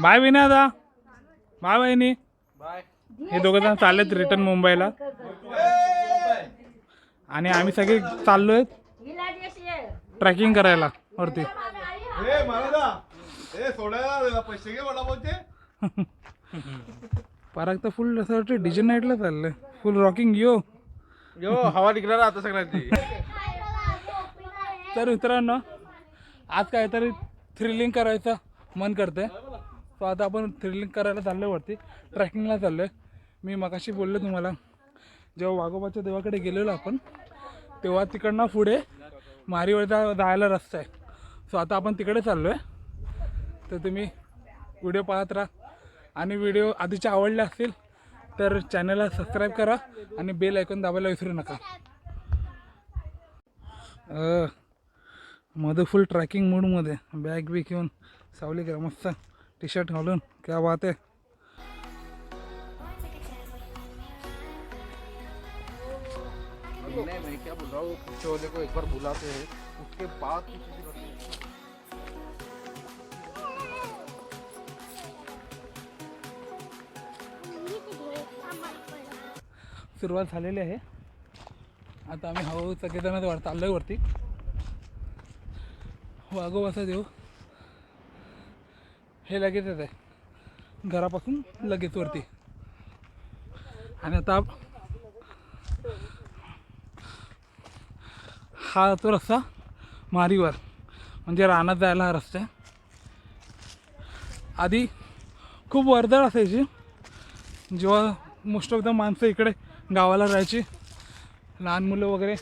Bye विनादा, bye बहिणी. हे दोघं जण चाललेत रिटर्न मुंबईला आणि आम्ही सगळे चाललोय ट्रॅकिंग करायला वरती. पराग तर फुल असं वाटतं डीजे नाईटला चाललंय, फुल रॉकिंग. यो यो हवा निघणार आता सगळ्यांची. तर मित्रांनो, आज काहीतरी थ्रिलिंग करायचं मन करतंय. सो आता आपण थ्रिलिंग करायला चाललो आहे, वरती ट्रॅकिंगला चाललो आहे. मी मगाशी बोललो तुम्हाला, जेव्हा वाघोबाच्या देवाकडे गेलेलो आपण, तेव्हा तिकडनं पुढे मारीवरचा जायला रस्ता आहे. सो आता आपण तिकडे चाललो आहे. तर तुम्ही व्हिडिओ पाहत राहा आणि व्हिडिओ आधीचे आवडले असतील तर चॅनलला सबस्क्राईब करा आणि बेल आयकॉन दाबायला विसरू नका. मध्ये फुल ट्रॅकिंग मूडमध्ये बॅग बी घेऊन सावली करा मस्त टी शर्ट घालून. क्या बात है. मैं क्या बोल रहा हूँ, पीछे वाले को एक बार बुलाते हैं, उसके बाद की चीजें करते हैं. सुरुवात झालेली आहे. आता आम्ही हळूहळू सगळेजण चाललोय वरती. वाघोबाचा देव हे लगेचच आहे घरापासून लगेच वरती. आणि आता हा तो रस्ता मारीवर म्हणजे रानात जायला हा रस्ता आहे. आधी खूप वर्दळ असायची जेव्हा मोस्ट ऑफ द माणसं इकडे गावाला राहायची, लहान मुलं वगैरे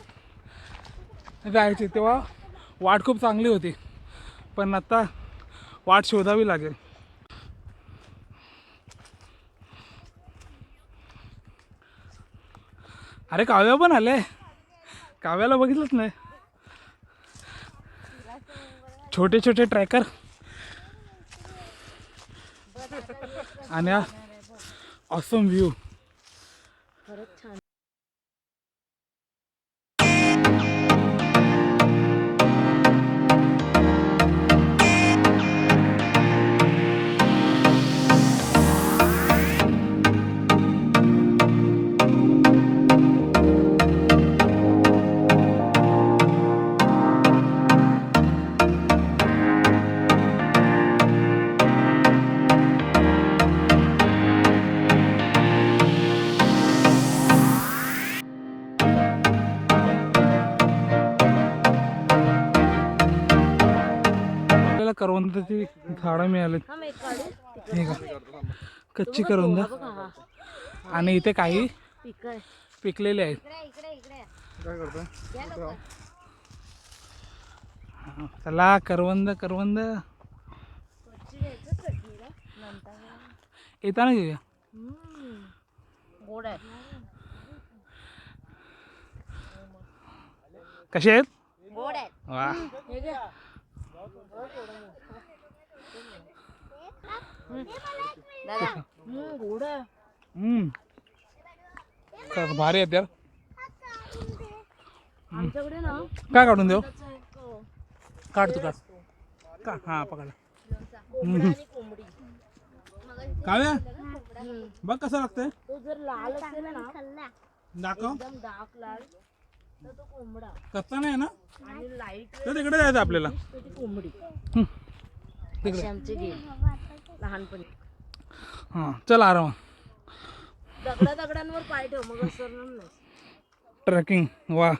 जायची, तेव्हा वाट खूप चांगली होती. पण आता वाट शोधावी लागेल. अरे काव्या पण आले, काव्याला बघितलंच नाही. छोटे छोटे ट्रॅकर आणि ऑसम व्ह्यू. करवंदाची झाडं मिळाली. हे का कच्ची करवंद आणि इथे काही पिकलेले आहेत. चला करवंद करवंद येताना घेऊया. कसे आहेत? वा भारी आहेत यार. काय काढून देऊ? काढ तू काढ. हा पकडा. काव्या बघ कसं लागतंय. दाखव. कच्चा नाही ना, तर तिकडे जायचं आपल्याला. लहानपणी हां चल आराम. दगडांवर पाय ठेव मग सरणार नाही. ट्रेकिंग वा.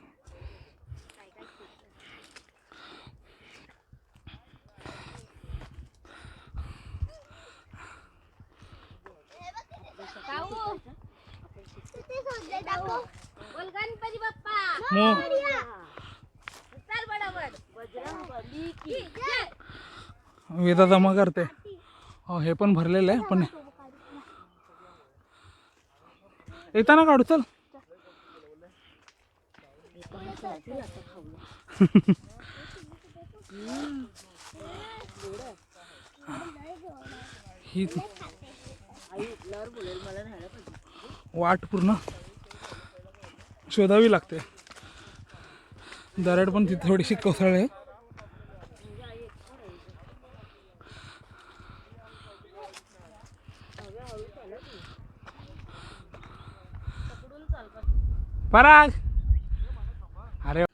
गणपती बाप्पा वेदा जमा करते. हे पण भरलेलं आहे पण येताना काढू. चल ही वाट पूर्ण शोधावी लागते. दरड पण तिथे थोडीशी कोसळ आहे. पराग अरे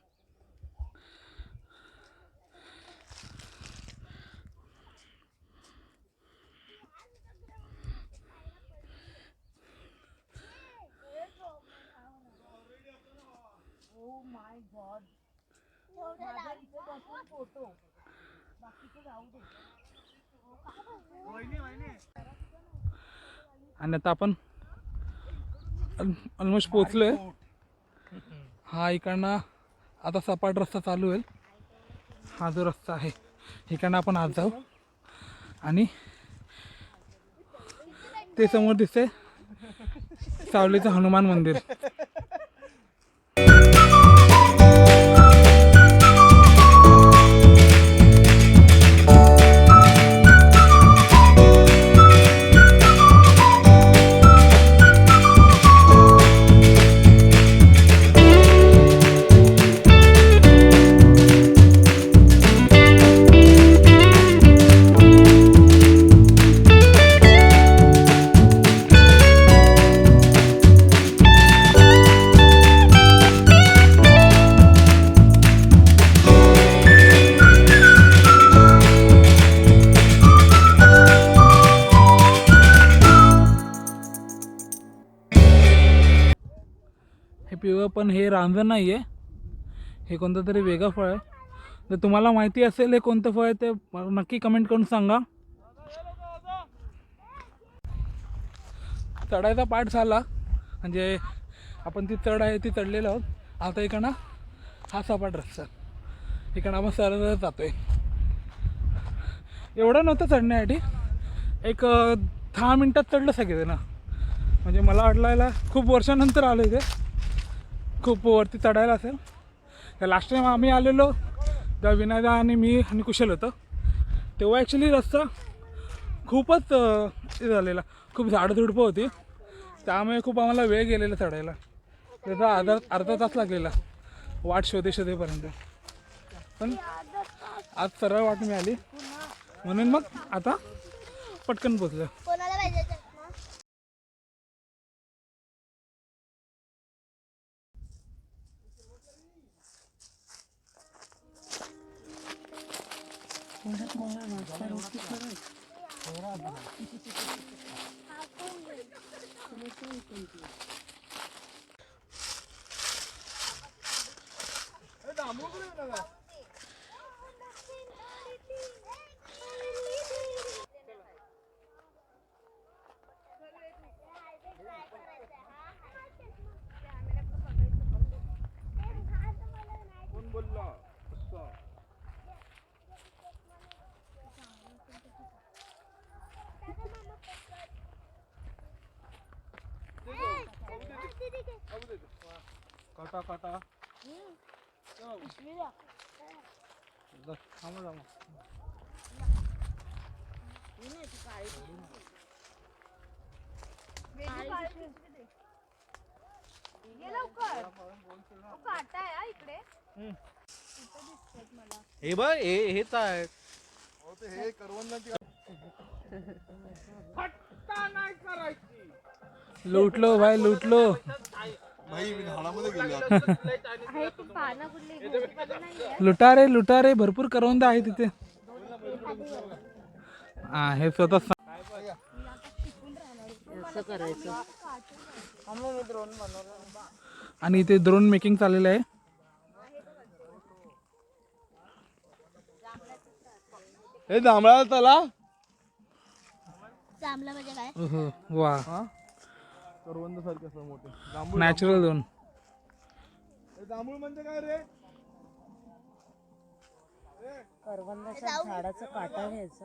आणि आता आपण ऑलमोस्ट पोचलोय. हा इकडनं आता सपाट रस्ता चालू होईल. हा जो रस्ता आहे इकडनं आपण आत जाऊ आणि ते समोर दिसते सावलीचं हनुमान मंदिर. हे पिवळं पण हे रांजण नाही आहे, हे कोणतं तरी वेगळं फळ आहे. जर तुम्हाला माहिती असेल हे कोणतं फळ आहे ते नक्की कमेंट करून सांगा. चढायचा पाठ झाला म्हणजे आपण ती चढ आहे ती चढलेलो आहोत. आता इकडनं हा सपाट रस्ता, इकडं आपण सरळ जातोय. एवढं नव्हतं चढण्यासाठी, एक 10 मिनटात चढलं सगळेजण. म्हणजे मला वाटलं खूप वर्षानंतर आलो इथे, खूप वरती चढायला असेल. तर लास्ट टाईम आम्ही आलेलो तेव्हा विनायदा आणि मी आणि कुशल होतं, तेव्हा ॲक्च्युली रस्ता खूपच हे झालेला, खूप झाडझुडपं होती, त्यामुळे खूप आम्हाला वेळ गेलेला चढायला. त्याचा अर्धा तास लागलेला वाट शोधेपर्यंत. पण आज सरळ वाट मिळाली म्हणून मग आता पटकन पोचलं. काटा काटा हे बघ हेच आहे. हे करवंदाची लुटलो भाई लुटलो. भाई मी झाडामध्ये गेलो. लुटा रे भरपूर करवंद आहे तिथे. हा हे स्वतः आणि इथे ड्रोन मेकिंग चाललेलं आहे. हे जांभळा तला म्हणजे काय? वा करवंद सारखे असं मोठे नॅचरल ड्रोन. जांभूळ म्हणजे काय रे? करवंदाच्या झाडाचं काटा घ्यायचं.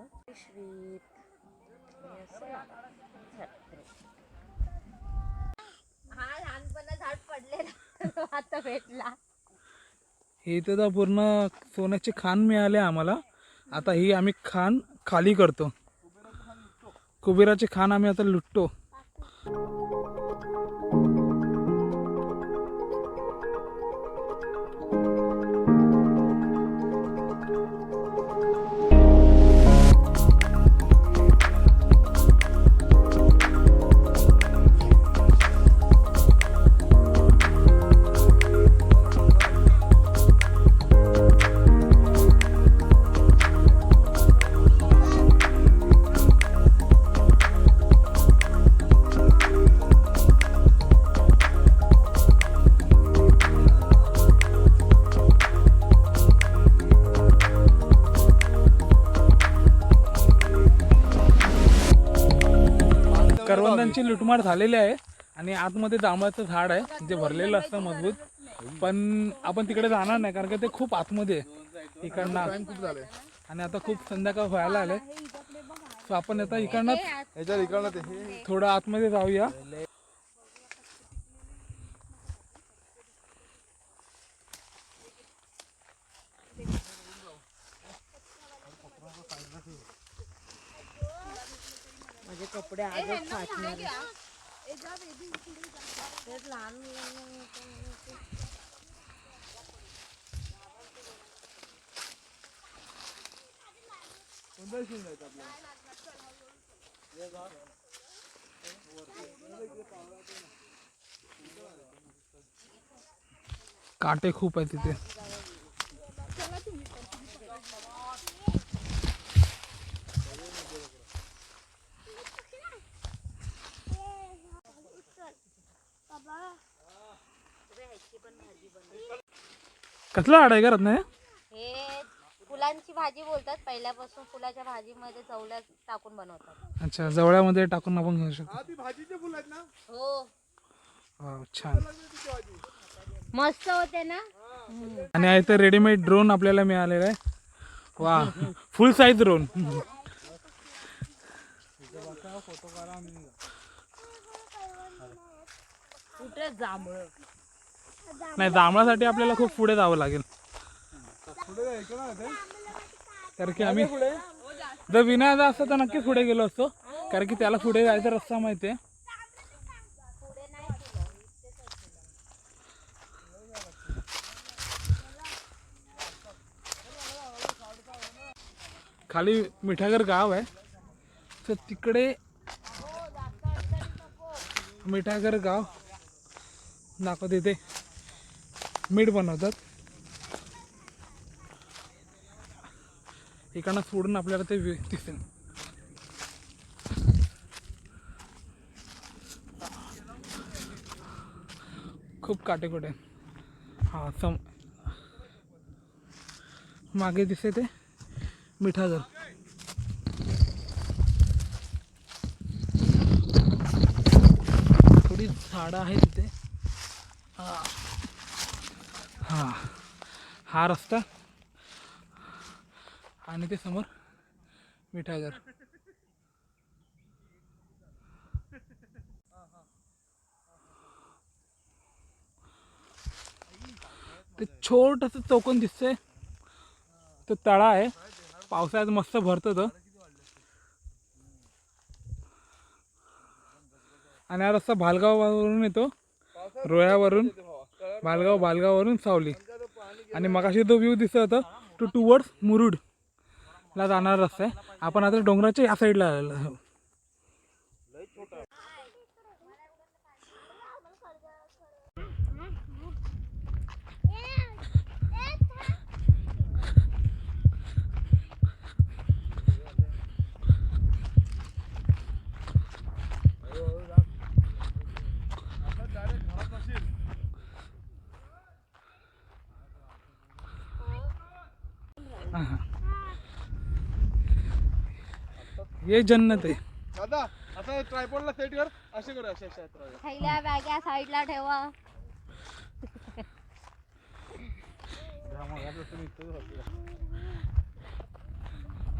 हा लहानपणा झाड पडलेला आता भेटला. हे तर पूर्ण सोन्याची खाण मिळाले आम्हाला. आता ही आम्ही खाण खाली करतो. कुबेराची खाण आम्ही आता लुटतो. जांभळाची लुटमार झालेली आहे आणि आतमध्ये जांभळाचं झाड आहे जे भरलेलं असतं मजबूत. पण आपण तिकडे जाणार नाही कारण की ते खूप आतमध्ये आहे इकडनं. खूप झाले आणि आता खूप संध्याकाळ व्हायला आले. सो आपण आता इकडनं याच्यात इकडनं ते हे थोडं आतमध्ये जाऊया. माझे कपडे आजच फाटणार. तेच लहान मुलांना काटे खूप आहे तिथे. कसला आड आहे घरात नाही? हे फुलांची भाजी बोलतात पहिल्यापासून. फुलाच्या भाजीमध्ये चवल्या टाकून बनवतात. अच्छा, जवळ्यामध्ये टाकून आपण घेऊ शकतो. ती भाजीचे फुल आहेत ना हो वाव, छान. मस्त होते ना. आणि आहे तर रेडीमेड ड्रोन आपल्याला मिळालेला आहे. वा, फुल साईज ड्रोन. कुठे जांभळ. नाही, जांभळासाठी आपल्याला खूप पुढे जावं लागेल. कारण की आम्ही जर विना असतं तर नक्कीच पुढे गेलो असतो. कारण की त्याला पुढे जायचा रस्ता माहिती आहे. खाली मिठागर गाव आहे तर तिकडे मिठागर गाव दाखवते. ते मीठ बनवतात. इकडनं सोडून आपल्याला ते दिसेल. खूप काटेकोटे. हा मागे दिसते ते मिठागर. थोडी झाडं आहे तिथे. हा रस्ता आणि ते समोर मिठागर. ते छोटंसं चौकोन दिसतंय तो तळा आहे. पावसाळ्यात मस्त भरतं तो. आणि हा रस्ता भालगाववरून येतो, रोह्यावरून भालगाववरून सावली. आणि मगाशी तो व्ह्यू दिसत होता तो टुवर्ड्स मुरुडला जाणारा रस्ता आहे. आपण आता डोंगराच्या या साईडला आलेलो आहोत. ये जन्नत आहे. दादा असं ट्रायपॉडला सेट कर. असे कर, असे असे थैल्या बॅग्या साईडला ठेवा.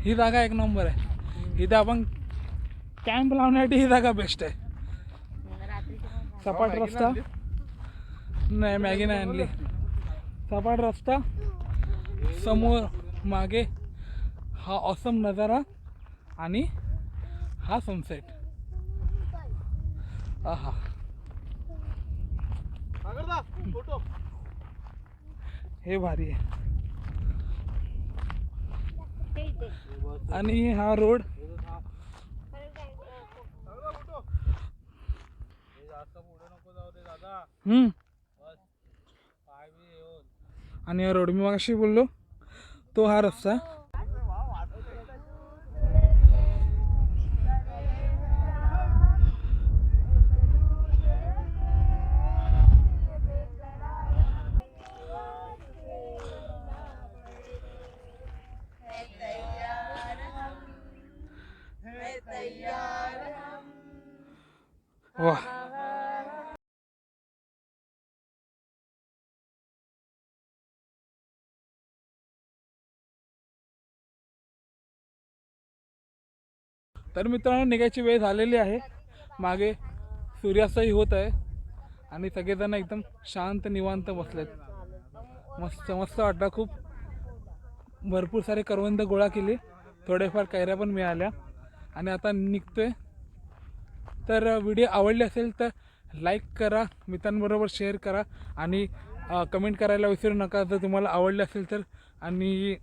ही जागा एक नंबर आहे. इथे आपण कॅम्प लावण्यासाठी ही जागा बेस्ट आहे. सपाट रस्ता. नाही, मॅगी नाही आणली. सपाट रस्ता, समोर मागे हा ऑसम नजारा आणि हा सनसेट. आहा, फोटो हे भारी आहे. आणि हा रोड आणि हा रोड मी मगाशी बोललो तो हा रस्ता. वा तर मित्रांनो निघायची वेळ झालेली आहे. मागे सूर्यास्तही होत आहे आणि सगळेजण एकदम शांत निवांत बसलेत. मस्त मस्त वाटतं खूप. भरपूर सारे करवंद गोळा केली, थोडेफार कैऱ्या पण मिळाल्या आणि आता निघतोय. तर व्हिडिओ आवडली असेल तर लाईक करा, मित्रांबरोबर शेअर करा आणि कमेंट करायला विसरू नका जर तुम्हाला आवडले असेल तर. आणि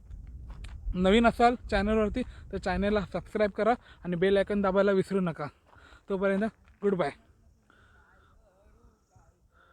नवीन असाल चॅनलवरती तर चॅनलला सबस्क्राईब करा आणि बेल आयकॉन दाबायला विसरू नका. तोपर्यंत गुड बाय.